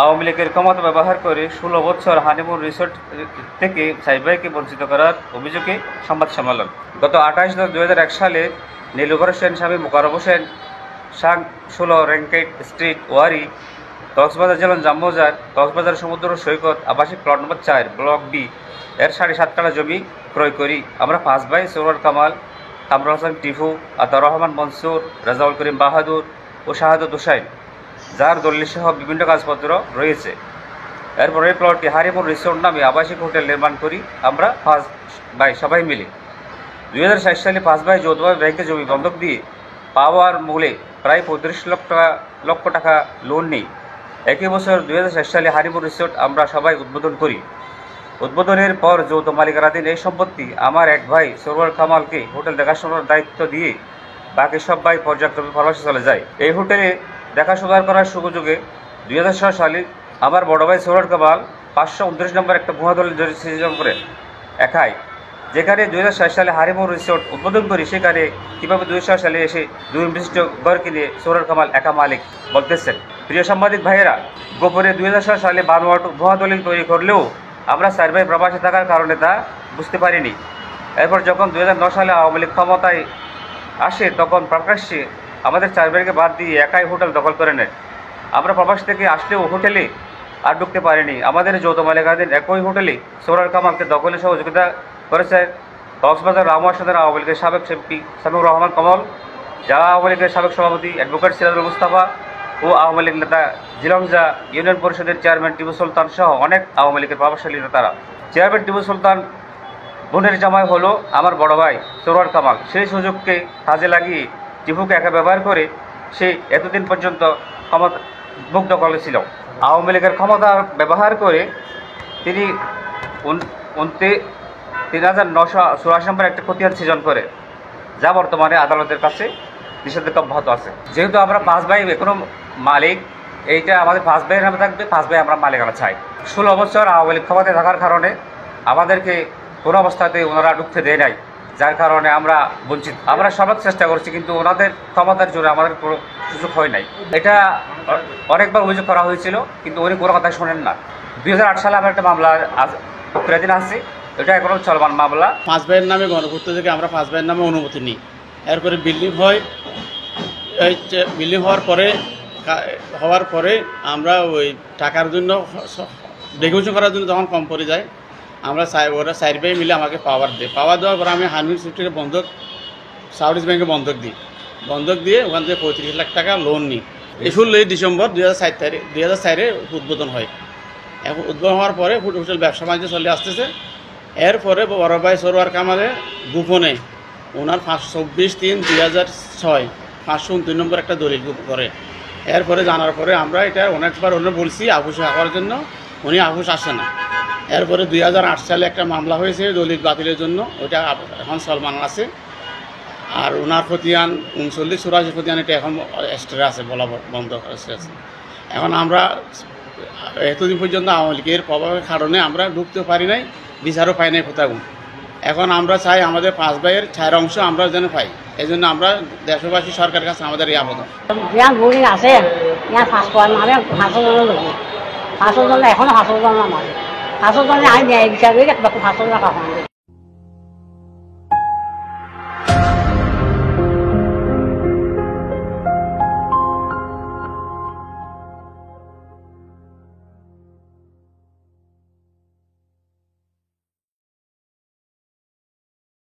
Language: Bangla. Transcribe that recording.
আওয়ামী লীগের ক্ষমতা ব্যবহার করে ১৬ বছর হানিমুন রিসোর্ট থেকে সাইদ ভাইকে বঞ্চিত করার অভিযোগে সংবাদ সম্মেলন। গত ২৮/১০/২০০১ সালে নীলুফার হোসেন, স্বামী মোকাররম হোসেন, সাং ১৬ রেঙ্কেট স্ট্রিট, ওয়ারী, কক্সবাজার জেলার জামবাজার, কক্সবাজার সমুদ্র সৈকত আবাসিক প্লট নম্বর ৪ ব্লক বি এর ৭.৫ কাঠা জমি ক্রয় করি। আমরা ৫ ভাই সরওয়ার কামাল, কামরুল হাসান টিফু, আতাউর রহমান মনসুর, রাজাউল করিম বাহাদুর ও শাহাদত হোসাইন, যার দলিল সহ বিভিন্ন কাগজপত্র রয়েছে। এরপর এই প্লটটি হানিমুন রিসোর্ট নামে আবাসিক হোটেল নির্মাণ করি আমরা ৫ ভাই সবাই মিলে। ২০৬০ সালে ৫ ভাই যৌথভাবে ব্যাংকে জমি বন্ধক দিয়ে পাওয়ার মূলে প্রায় ৩৫ লক্ষ টাকা লোন নিই। একই বছর ২০৬০ সালে হানিমুন রিসোর্ট আমরা সবাই উদ্বোধন করি। উদ্বোধনের পর যৌথ মালিকানাধীন এই সম্পত্তি আমার এক ভাই সরওয়ার কামালকে হোটেল দেখাশোনার দায়িত্ব দিয়ে বাকি সব ভাই পর্যায়ক্রমে প্রবাসে চলে যায়। এই হোটেলে দেখাশোনা করার সুযোগে ২০০৬ সালে আমার বড় ভাই সরওয়ার কামাল ৫২৯ নম্বর একটা ভুয়া দলিল রেজিস্ট্রেশন করে একাই, যেখানে ২০০৬ সালে হানিমুন রিসোর্ট উদ্বোধন করি, সেখানে কীভাবে ২০০৬ সালে এসে ২ বিশিষ্ট ঘর কিনে সরওয়ার কামাল একা মালিক বলতেছেন। প্রিয় সাংবাদিক ভাইয়েরা, গোপনে ২০০৬ সালে বানোয়াট ভুয়া দলিল তৈরি করলেও আমরা ৪ ভাই প্রবাসে থাকার কারণে তা বুঝতে পারিনি। এরপর যখন ২০০৯ সালে আওয়ামী লীগ ক্ষমতায় আসে, তখন প্রকাশ্যে আমাদের ৪ ভাইকে বাদ দিয়ে একাই হোটেল দখল করে নেয়। আমরা প্রবাস থেকে আসলেও হোটেলে আর ঢুকতে পারিনি। আমাদের যৌথ মালিকানাধীন একই হোটেলে সরওয়ার কামালকে দখলে সহযোগিতা করেছে কক্সবাজার রামওয়াসাদের আওয়ামী লীগের সাবেক এমপি সামিউর রহমান কমল, জেলা আওয়ামী লীগের সাবেক সভাপতি অ্যাডভোকেট সিরাজুল মুস্তাফা ও আওয়ামী লীগ নেতা জিলংজা ইউনিয়ন পরিষদের চেয়ারম্যান টিপু সুলতান সহ অনেক আওয়ামী লীগের প্রভাবশালী নেতারা। চেয়ারম্যান টিপু সুলতান বোনের জামাই হলো আমার বড় ভাই সরওয়ার কামাল। সেই সুযোগকে কাজে লাগিয়ে টিপুকে একা ব্যবহার করে সে এতদিন পর্যন্ত ক্ষমতা বুক দখলে ছিল। আওয়ামী লীগের ক্ষমতা ব্যবহার করে তিনি ৩,৯৮৪ নম্বর একটা খতিয়ান সৃজন করে, যা বর্তমানে আদালতের কাছে নিষেধাজ্ঞা অব্যাহত আছে। যেহেতু আমরা ৫ ভাই এখনো মালিক, এইটা আমাদের ৫ ভাইয়ের নামে থাকবে, ৫ ভাই আমরা মালিকানা চাই। ১৬ বছর আওয়ামী লীগ ক্ষমতায় থাকার কারণে আমাদেরকে কোনো অবস্থাতে ওনারা ঢুকতে দেয় নাই, যার কারণে আমরা বঞ্চিত। আমরা সবার চেষ্টা করছি, কিন্তু ওনাদের ক্ষমতার জোরে আমাদের কোনো সুযোগ হয় নাই। এটা অনেকবার অভিযোগ করা হয়েছিল, কিন্তু উনি কোনো কথা শোনেন না। ২০০৮ সালে আমার একটা মামলা প্রক্রিয়াধীন আছে, এটা এখনও চলমান মামলা। ৫ ভাইয়ের নামে গণপূর্ত থেকে আমরা 5 ভাইয়ের নামে অনুমতি নিই। এরপরে বিল্ডিং হয়, বিল্ডিং হওয়ার পরে আমরা ওই টাকার জন্য ডেকোরেশন করার জন্য যখন কম পড়ে যায়, আমরা ওরা ৪ ভাই মিলে আমাকে পাওয়ার দেয়। পাওয়ার দেওয়ার পরে আমি হানিমুন সিটির বন্ধক সাউথ ব্যাংকে বন্ধক দিই। বন্ধক দিয়ে ওখান থেকে ৩৫ লাখ টাকা লোন নিই। ১৬ ডিসেম্বর ২০০৪ উদ্বোধন হয়। এখন উদ্বোধন হওয়ার পরে হোটেল ব্যবসা বাণিজ্য চলে আসতেছে। এরপরে বড় ভাই সরওয়ার কামালে গোপনে ওনার ২৪/৩/২০০৬ ৫২৯ নম্বর একটা দলিল করে। এরপরে জানার পরে আমরা এটা অনেকবার বলছি আফুসে হওয়ার জন্য, উনি আফুস আসে না। এরপরে ২০০৮ সালে একটা মামলা হয়েছে দলিল বাতিলের জন্য, ওইটা এখন চলমান আছে। আর ওনার খতিয়ান ৩৯-৮৪ খতিয়ান, এটা এখন এক্সট্রা আছে, বলা বন্ধ আছে। এখন আমরা এতদিন পর্যন্ত আওয়ামী লীগের প্রভাবের কারণে আমরা ঢুকতে পারি নাই, বিচারও পাই নাই কোথাও। এখন আমরা চাই আমাদের ৫ ভাইয়ের ৪ অংশ আমরা যেন পাই। এই জন্য আমরা দেশবাসী সরকারের কাছে আমাদের এই আবেদন। আছে এখনো ৫০০ জন আমার ৫০০ জনে আমি ন্যায় বিচার করি ৫০০ টাকা